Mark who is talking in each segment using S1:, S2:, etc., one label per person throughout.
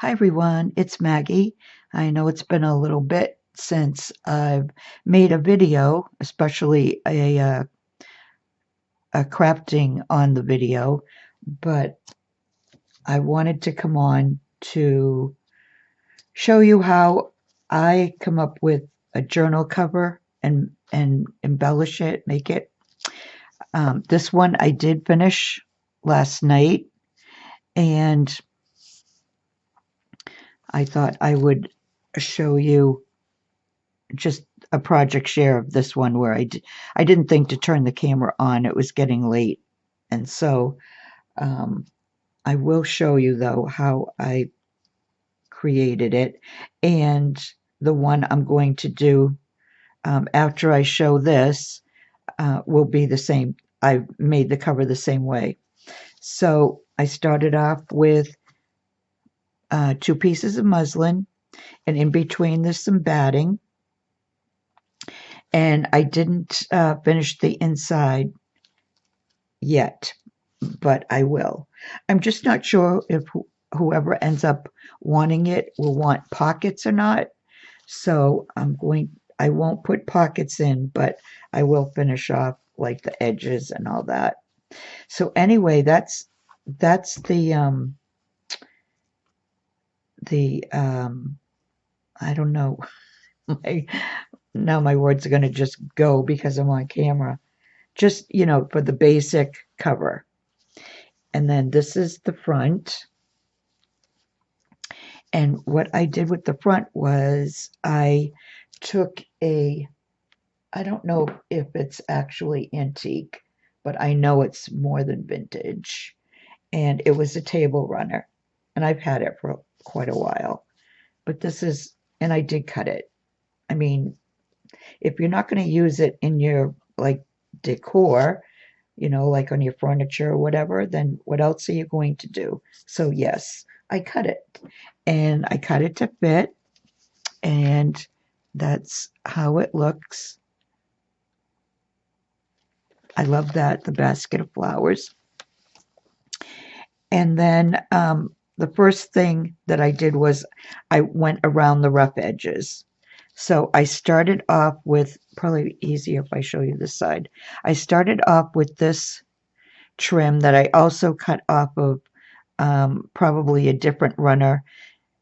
S1: Hi everyone, it's Maggie. I know it's been a little bit since I've made a video, especially a crafting on the video, but I wanted to come on to show you how I come up with a journal cover and embellish it, make it. This one I did finish last night, and I thought I would show you just a project share of this one where I didn't think to turn the camera on. It was getting late. And so um, I will show you, though, how I created it. And the one I'm going to do after I show this will be the same. I made the cover the same way. So I started off with two pieces of muslin, and in between there's some batting. And I didn't finish the inside yet, but I will. I'm just not sure if whoever ends up wanting it will want pockets or not. So I won't put pockets in, but I will finish off like the edges and all that. So anyway, that's the I don't know. my, Now my words are going to just go because I'm on camera. Just, for the basic cover. And then this is the front. And what I did with the front was I took I don't know if it's actually antique, but I know it's more than vintage. And it was a table runner. And I've had it for quite a while. But and I did cut it. I mean, if you're not going to use it in your like decor, like on your furniture or whatever, then what else are you going to do? So yes, I cut it. And I cut it to fit, and that's how it looks. I love that, the basket of flowers. And then the first thing that I did was I went around the rough edges. So I started off with, probably easier if I show you this side. I started off with this trim that I also cut off of probably a different runner,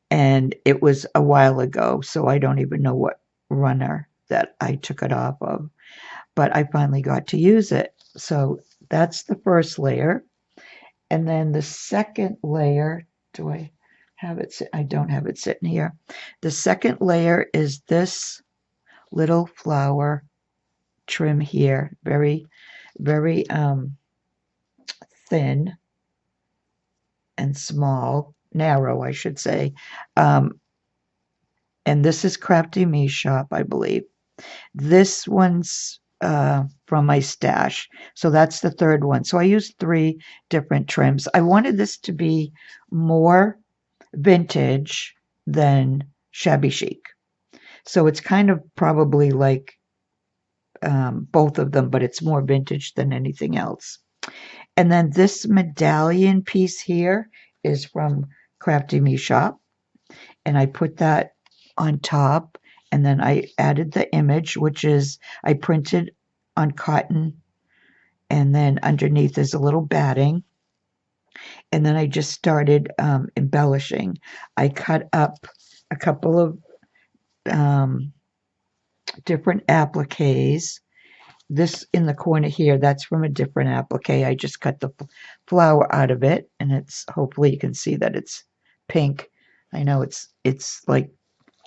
S1: and it was a while ago, so I don't even know what runner that I took it off of, but I finally got to use it. So that's the first layer. And then the second layer, do I have it? I don't have it sitting here. The second layer is this little flower trim here, very, very thin and small, narrow, I should say. And this is Crafty Me Shop, I believe. This one's from my stash. So that's the third one. So I used three different trims. I wanted this to be more vintage than shabby chic. So it's kind of probably like both of them, but it's more vintage than anything else. And then this medallion piece here is from Crafty Me Shop. And I put that on top, and then I added the image, which is I printed on cotton, and then underneath is a little batting. And then I just started embellishing. I cut up a couple of different appliques. This in the corner here, that's from a different applique. I just cut the flower out of it, and it's, hopefully you can see that it's pink. I know it's like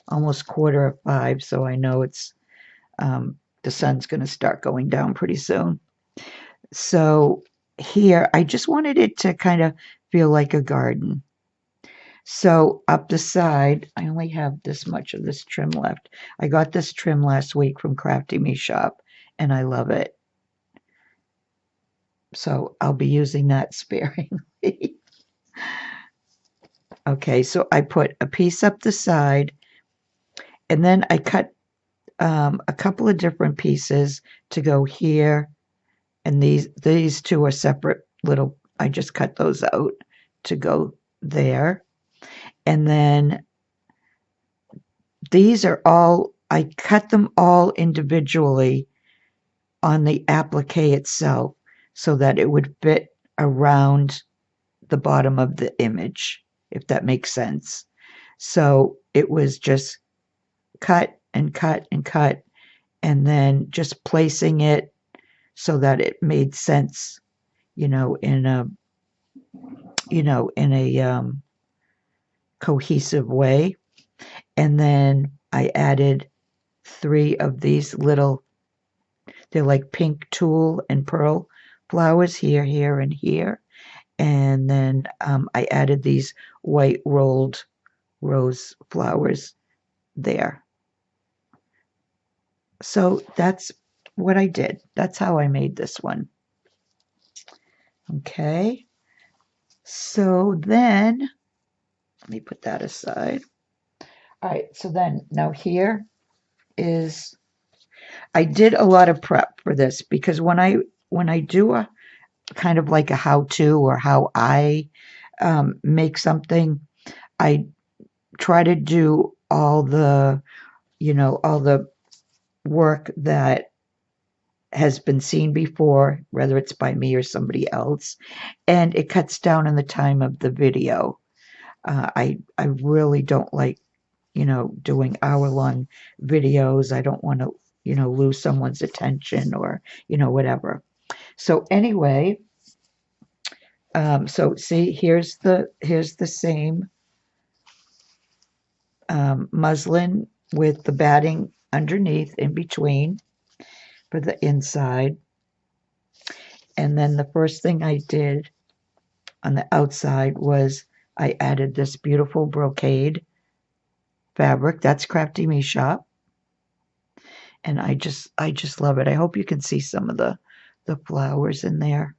S1: almost 4:45, so I know it's the sun's going to start going down pretty soon. So here, I just wanted it to kind of feel like a garden. So up the side, I only have this much of this trim left. I got this trim last week from Crafty Me Shop, and I love it. So I'll be using that sparingly. Okay, so I put a piece up the side, and then I cut a couple of different pieces to go here, and these two are separate little, I just cut those out to go there. And then these are all, I cut them all individually on the applique itself so that it would fit around the bottom of the image, if that makes sense. So it was just cut and cut and cut, and then just placing it so that it made sense, you know, in a, cohesive way. And then I added 3 of these little, they're like pink tulle and pearl flowers here, here, and here. And then I added these white rolled rose flowers there. So that's what I did. That's how I made this one. Okay. So then, let me put that aside. All right. So then, now here is, I did a lot of prep for this because when I do a kind of like a how to or how I make something, I try to do all the work that has been seen before, whether it's by me or somebody else, and it cuts down on the time of the video. I really don't like, doing hour-long videos. I don't want to, lose someone's attention or, whatever. So anyway, so see, here's the same muslin with the batting underneath in between for the inside. And then the first thing I did on the outside was I added this beautiful brocade fabric. That's Crafty Me Shop. And I just love it. I hope you can see some of the flowers in there.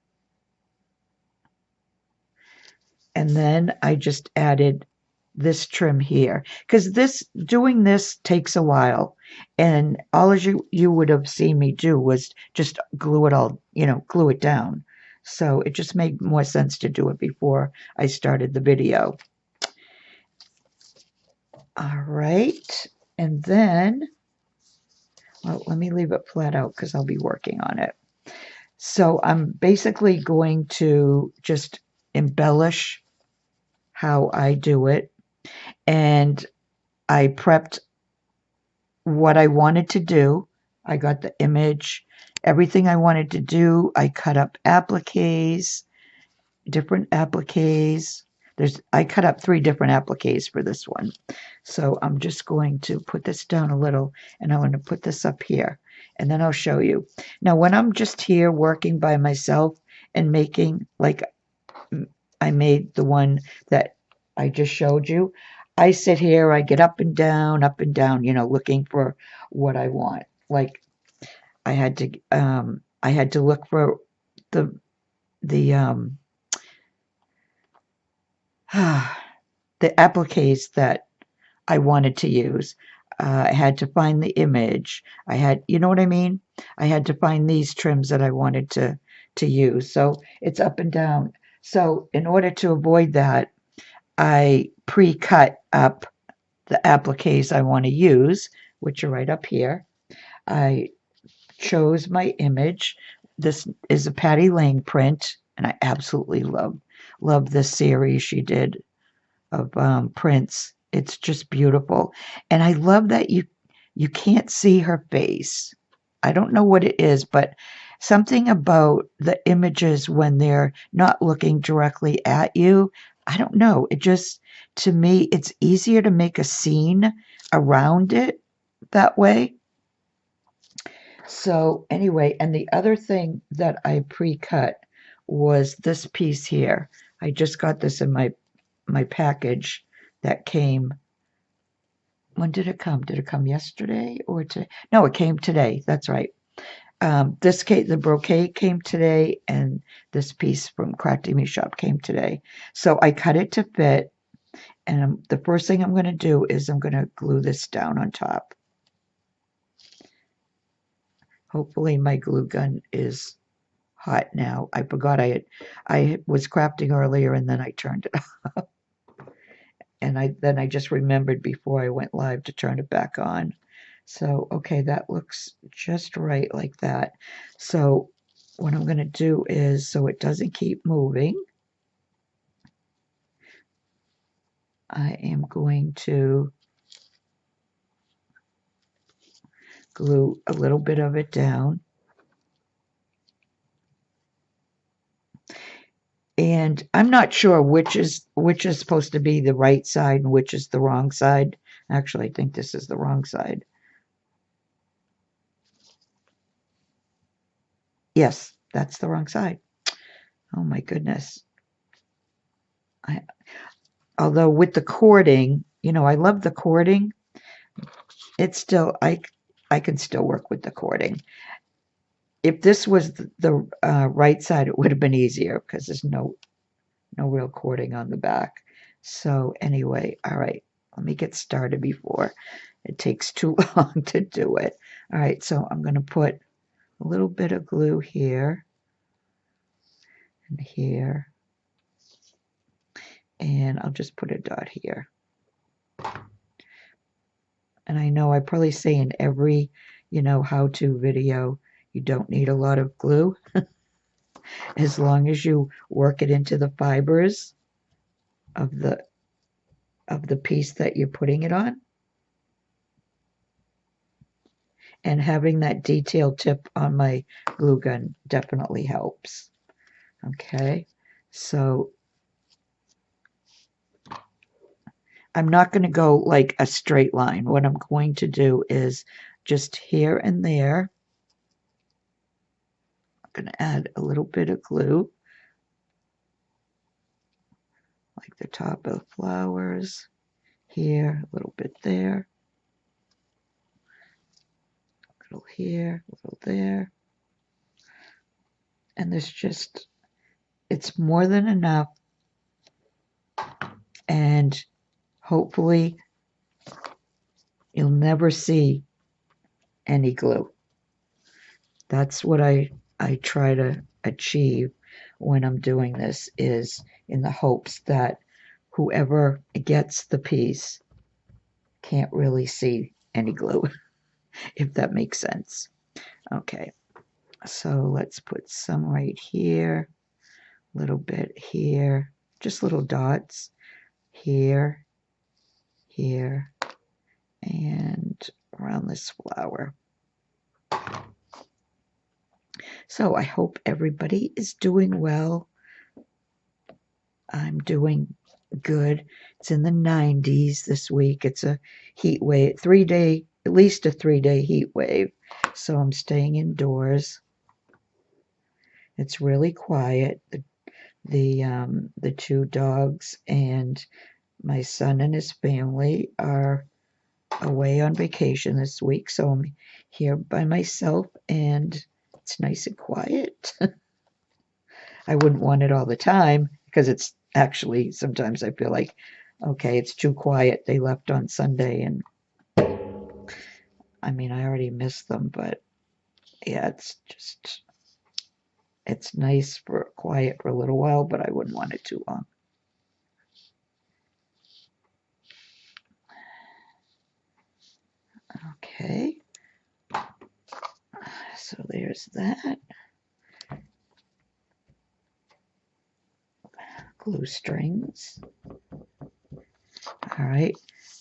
S1: And then I just added this trim here because doing this takes a while, and all as you would have seen me do was just glue it all, glue it down. So it just made more sense to do it before I started the video. All right. And then, well, let me leave it flat out because I'll be working on it. So I'm basically going to just embellish how I do it. And I prepped what I wanted to do. I got the image, everything I wanted to do. I cut up appliques, different appliques. I cut up 3 different appliques for this one. So I'm just going to put this down a little, and I'm going to put this up here, and then I'll show you. Now, when I'm just here working by myself and making, like I made the one that I just showed you, I sit here, I get up and down, looking for what I want. Like I had to look for the the um the appliques that I wanted to use. I had to find the image. You know what I mean? I had to find these trims that I wanted to use. So it's up and down. So in order to avoid that, I pre-cut up the appliques I want to use, which are right up here. I chose my image. This is a Patty Lang print, and I absolutely love this series she did of prints. It's just beautiful, and I love that you can't see her face. I don't know what it is, but something about the images when they're not looking directly at you, I don't know. It just, to me, it's easier to make a scene around it that way. So anyway, and the other thing that I pre-cut was this piece here. I just got this in my package that came. When did it come? Did it come yesterday or today? No, it came today. That's right. The brocade came today, and this piece from Crafty Me Shop came today. So I cut it to fit, and the first thing I'm going to do is I'm going to glue this down on top. Hopefully my glue gun is hot now. I forgot I was crafting earlier, and then I turned it off. and then I just remembered before I went live to turn it back on. So, okay, that looks just right like that. So what I'm going to do is, so it doesn't keep moving, I am going to glue a little bit of it down. And I'm not sure which is supposed to be the right side and which is the wrong side. Actually, I think this is the wrong side. Yes, that's the wrong side. Oh my goodness. Although with the cording, you know, I love the cording. It's still, I can still work with the cording. If this was the right side, it would have been easier because there's no real cording on the back. So anyway, all right, let me get started before it takes too long to do it. All right, so I'm going to put a little bit of glue here and here, and I'll just put a dot here. And I know I probably say in every, you know, how-to video, you don't need a lot of glue as long as you work it into the fibers of the piece that you're putting it on. And having that detail tip on my glue gun definitely helps. Okay, so I'm not going to go like a straight line. What I'm going to do is just here and there, I'm going to add a little bit of glue, like the top of the flowers, here, a little bit there, a little here, a little there. And this just, it's more than enough. And hopefully you'll never see any glue. That's what I try to achieve when I'm doing this, is in the hopes that whoever gets the piece can't really see any glue, if that makes sense. Okay, so let's put some right here, a little bit here, just little dots here, here, and around this flower. So I hope everybody is doing well. I'm doing good. It's in the 90s this week. It's a heat wave, at least a 3-day heat wave. So I'm staying indoors. It's really quiet. The two dogs and my son and his family are away on vacation this week, so I'm here by myself, and it's nice and quiet. I wouldn't want it all the time, because it's actually, sometimes I feel like, okay, it's too quiet. They left on Sunday, and I mean, I already miss them, but yeah, it's nice for quiet for a little while, but I wouldn't want it too long. Okay, so there's that. Glue strings. All right,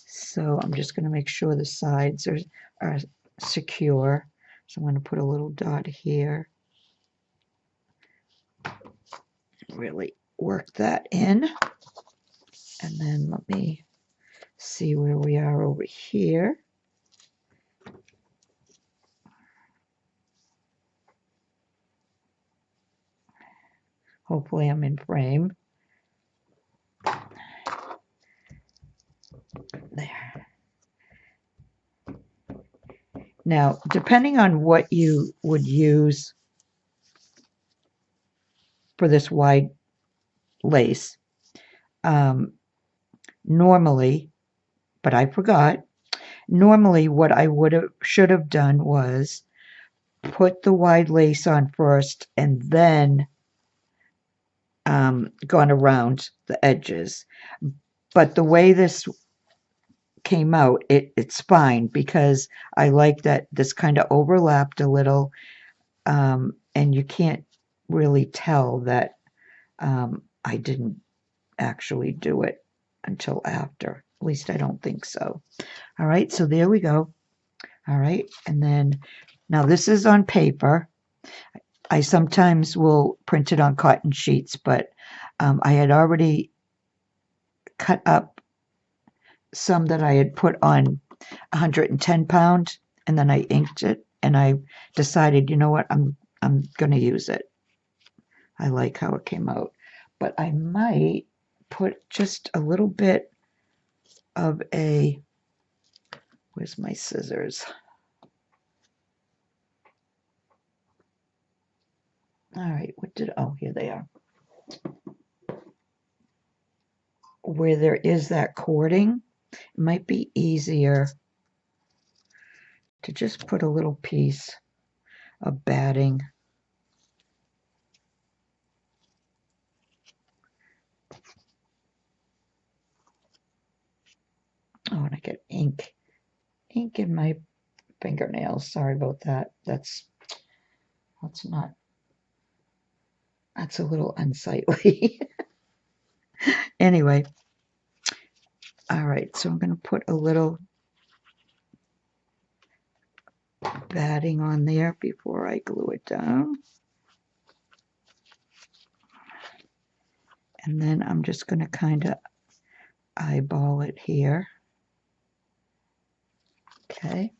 S1: so I'm just going to make sure the sides are secure. So I'm going to put a little dot here. Really work that in. And then let me see where we are over here. Hopefully I'm in frame. There. Now, depending on what you would use for this wide lace, normally, but I forgot, normally what I should have done was put the wide lace on first and then gone around the edges. but the way this came out, it's fine because I like that this kind of overlapped a little, and you can't really tell that I didn't actually do it until after. At least I don't think so. All right, so there we go. All right, and then now this is on paper. I sometimes will print it on cotton sheets, but I had already cut up some that I had put on 110 pound, and then I inked it, and I decided, you know what, I'm going to use it. I like how it came out, but I might put just a little bit of a, where's my scissors? All right, oh, here they are. Where there is that cording, it might be easier to just put a little piece of batting. Oh, and I get ink in my fingernails. Sorry about that. That's not, that's a little unsightly. Anyway, all right, so I'm going to put a little batting on there before I glue it down. And then I'm just going to kind of eyeball it here. Okay.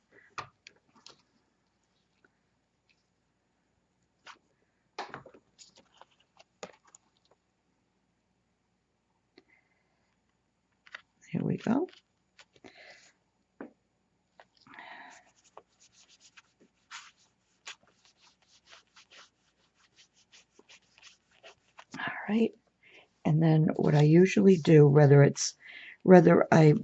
S1: Here we go. All right. And then what I usually do, whether I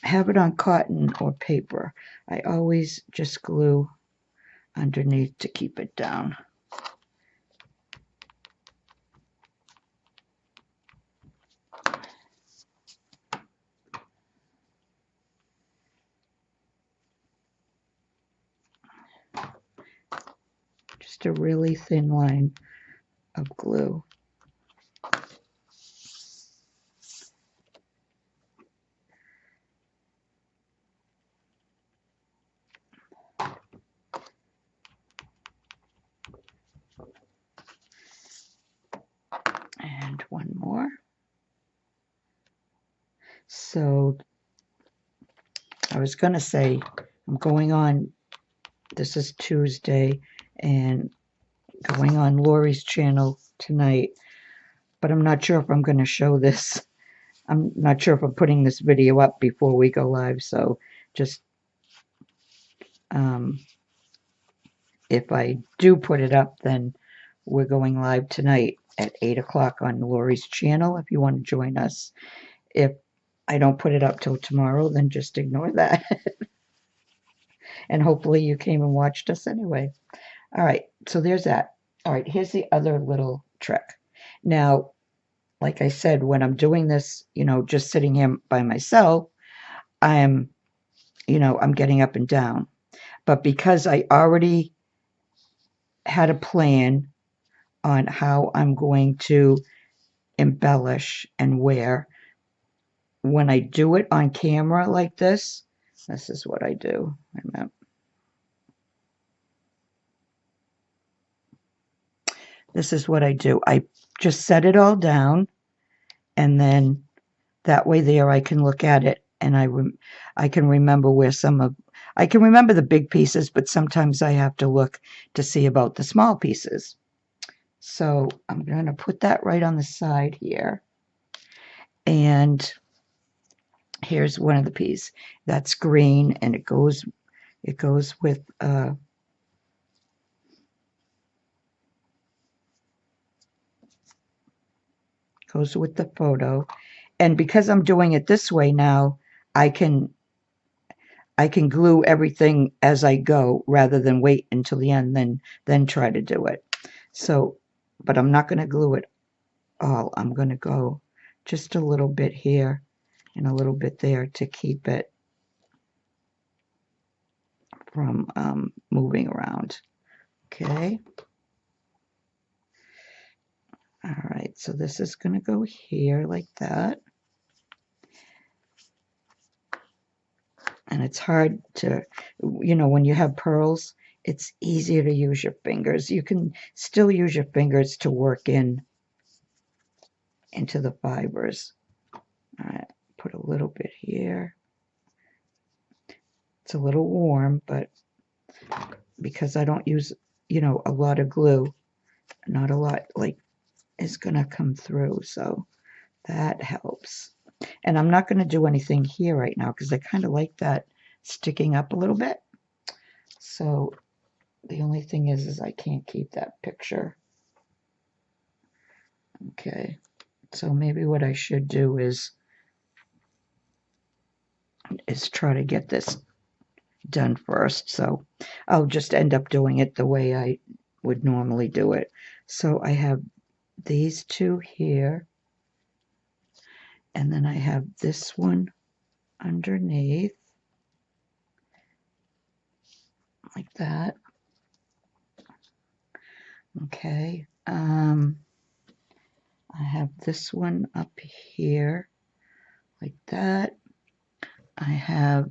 S1: have it on cotton or paper, I always just glue underneath to keep it down. Just a really thin line of glue. And one more. So I was going to say, I'm going on, this is Tuesday, and going on Lori's channel tonight, but I'm not sure if I'm going to show this. I'm not sure if I'm putting this video up before we go live, so just if I do put it up, then we're going live tonight at 8 o'clock on Lori's channel if you want to join us. If I don't put it up till tomorrow, then just ignore that. And hopefully you came and watched us anyway. All right, so there's that. All right, here's the other little trick. Now, like I said, when I'm doing this, just sitting here by myself, I'm getting up and down. But because I already had a plan on how I'm going to embellish and wear, when I do it on camera like this is what I do. This is what I do. I just set it all down, and then that way there I can look at it, and I can remember where I can remember the big pieces, but sometimes I have to look to see about the small pieces. So I'm going to put that right on the side here. And here's one of the pieces. That's green, and it goes with goes with the photo. And because I'm doing it this way now, I can glue everything as I go rather than wait until the end, then try to do it. So, but I'm not going to glue it all. I'm going to go just a little bit here and a little bit there to keep it from moving around. Okay. All right, so this is going to go here like that. And it's hard to, when you have pearls, it's easier to use your fingers. You can still use your fingers to work into the fibers. All right, put a little bit here. It's a little warm, but because I don't use, a lot of glue, not a lot is going to come through. So that helps. And I'm not going to do anything here right now because I kind of like that sticking up a little bit. So the only thing is I can't keep that picture. Okay, so maybe what I should do is try to get this done first. So I'll just end up doing it the way I would normally do it. So I have these two here, and then I have this one underneath, like that. Okay, I have this one up here, like that. I have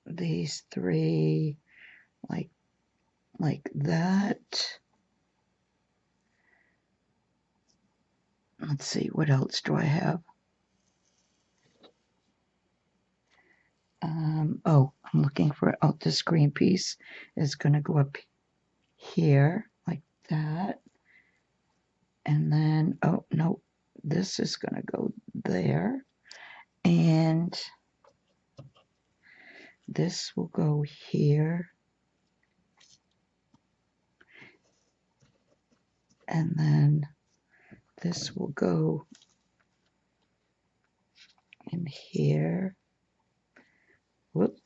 S1: these three, like that. Let's see, what else do I have? Oh, I'm looking for, this green piece is going to go up here like that. And then, oh, no, this is going to go there. And this will go here. And then this will go in here. Whoop.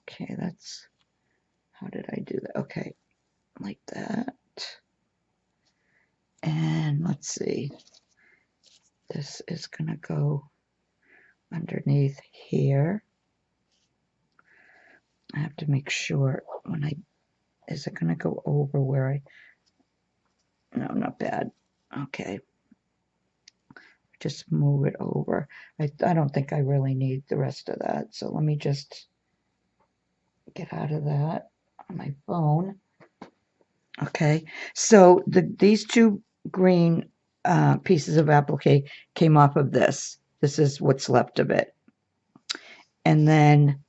S1: Okay, that's, how did I do that? Okay, like that. And let's see, this is going to go underneath here. I have to make sure is it going to go over where no, not bad. Okay. Just move it over. I don't think I really need the rest of that. So let me just get out of that on my phone. Okay. So these two green pieces of applique came off of this. This is what's left of it. And then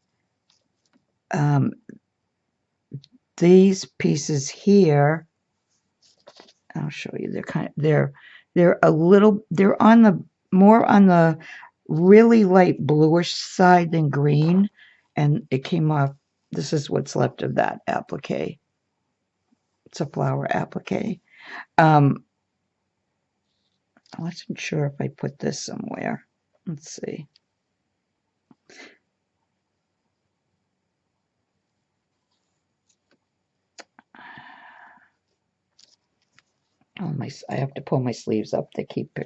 S1: these pieces here, I'll show you. They're a little, they're on the more on the really light bluish side than green, and it came off. This is what's left of that applique. It's a flower applique. I wasn't sure if I put this somewhere. Let's see. Oh, I have to pull my sleeves up. They keep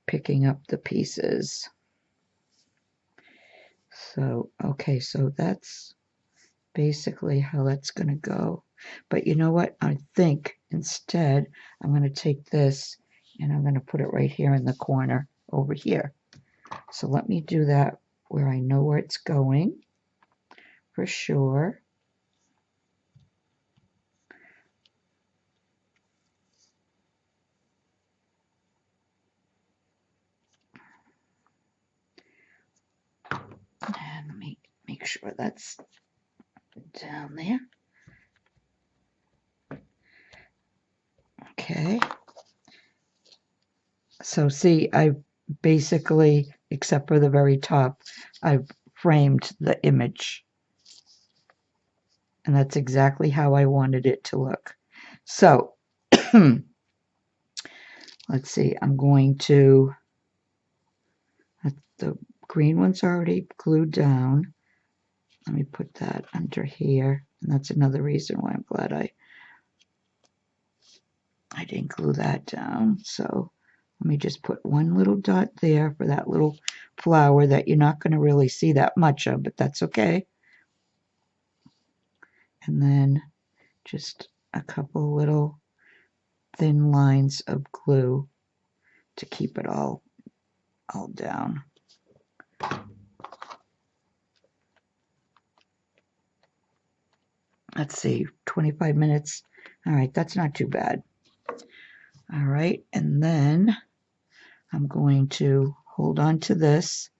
S1: picking up the pieces. So, okay, so that's basically how that's going to go. But you know what? I think instead I'm going to take this and I'm going to put it right here in the corner over here. So let me do that where I know where it's going for sure. And let me make sure that's down there. Okay. So see, I basically, except for the very top, I've framed the image. And that's exactly how I wanted it to look. So let's see, I'm going to, the green one's already glued down. Let me put that under here. And that's another reason why I'm glad I didn't glue that down. So Let me just put one little dot there for that little flower that you're not going to really see that much of, but that's okay. And then just a couple little thin lines of glue to keep it all down. Let's see, 25 minutes. All right, that's not too bad. All right, and then I'm going to hold on to this,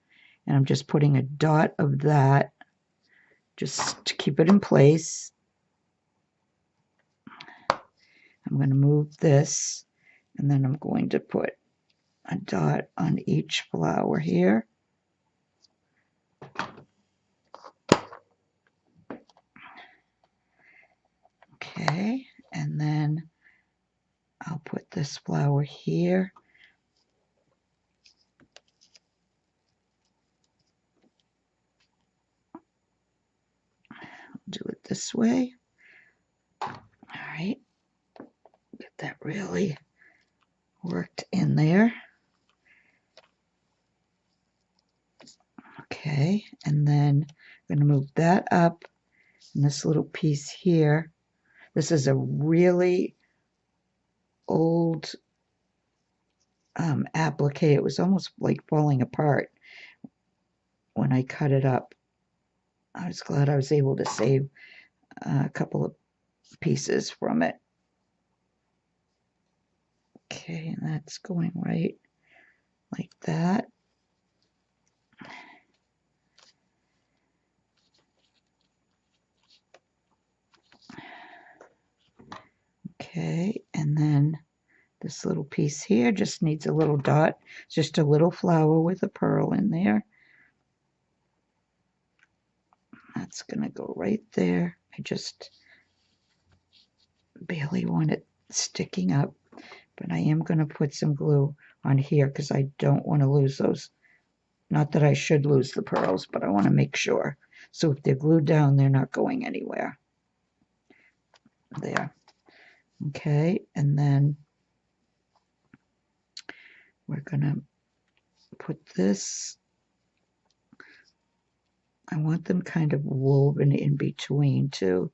S1: and I'm just putting a dot of that just to keep it in place. I'm going to move this, and then I'm going to put a dot on each flower here. Okay, and then I'll put this flower here. Do it this way. All right, get that really worked in there. Okay, and then I'm going to move that up, and this little piece here. This is a really old applique. It was almost like falling apart when I cut it up. I was glad I was able to save a couple of pieces from it. Okay, and that's going right like that. Okay, and then this little piece here just needs a little dot, just a little flower with a pearl in there. That's going to go right there. I just barely want it sticking up, but I am going to put some glue on here because I don't want to lose those. Not that I should lose the pearls, but I want to make sure. So if they're glued down, they're not going anywhere. There. Okay, and then we're going to put this. I want them kind of woven in between too.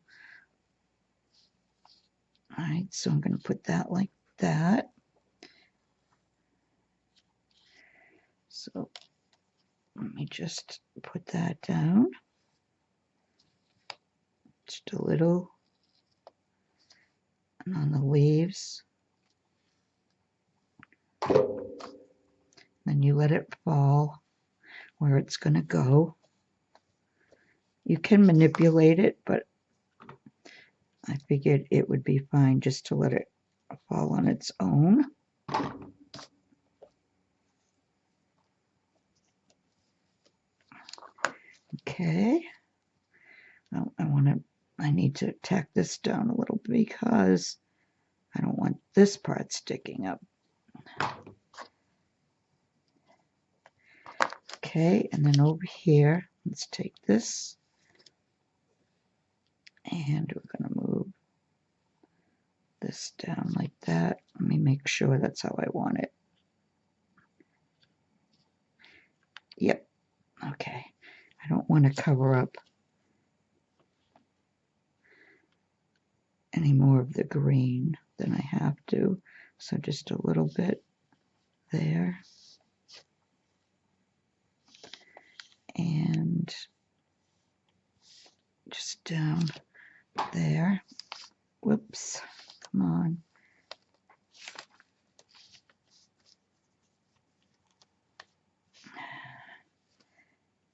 S1: All right, so I'm going to put that like that. So let me just put that down. Just a little. And on the leaves. Then you let it fall where it's going to go. You can manipulate it, but I figured it would be fine just to let it fall on its own. Okay. Well, I need to tack this down a little because I don't want this part sticking up. Okay, and then over here, let's take this and we're going to move this down like that. Let me make sure that's how I want it. Yep. Okay. I don't want to cover up any more of the green than I have to. So just a little bit there. And just down there. Whoops. Come on.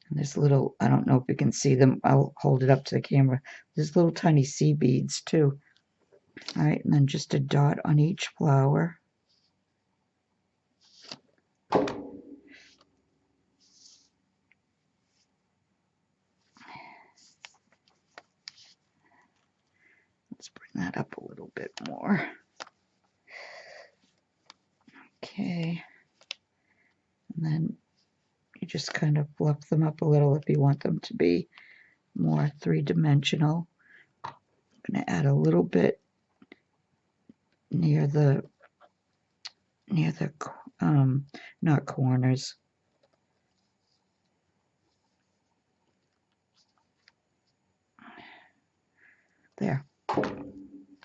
S1: And there's little, I don't know if you can see them. I'll hold it up to the camera. There's little tiny sea beads too. All right, and then just a dot on each flower. Let's bring that up a little bit more. Okay. And then you just kind of fluff them up a little if you want them to be more three-dimensional. I'm going to add a little bit near the not corners. There.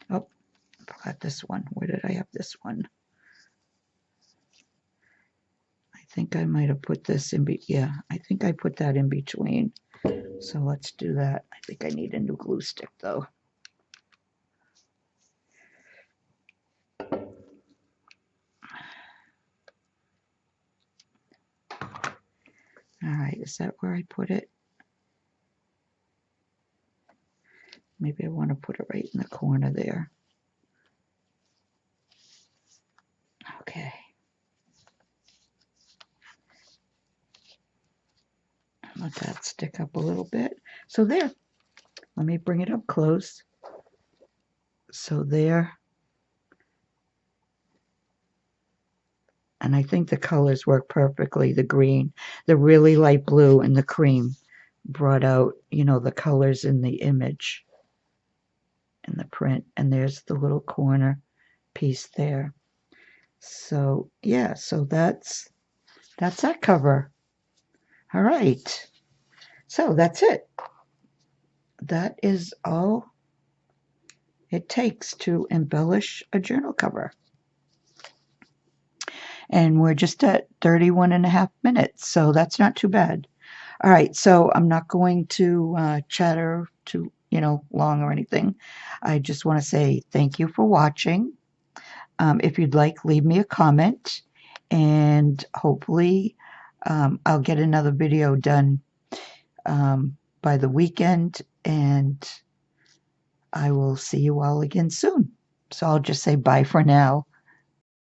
S1: Oh, forgot this one. Where did I have this one? I think I might have put this in, yeah, I think I put that in between. So let's do that. I think I need a new glue stick though. All right, is that where I put it? Maybe I want to put it right in the corner there. Okay. Let that stick up a little bit. So there. Let me bring it up close. So there. And I think the colors work perfectly. The green, the really light blue, and the cream brought out, you know, the colors in the image, in the print. And there's the little corner piece there. So yeah, so that's that cover. All right. So that's it. That is all it takes to embellish a journal cover. And we're just at 31 and a half minutes, so that's not too bad. All right, so I'm not going to chatter too, long or anything. I just want to say thank you for watching. If you'd like, leave me a comment, and hopefully I'll get another video done by the weekend, and I will see you all again soon. So I'll just say bye for now.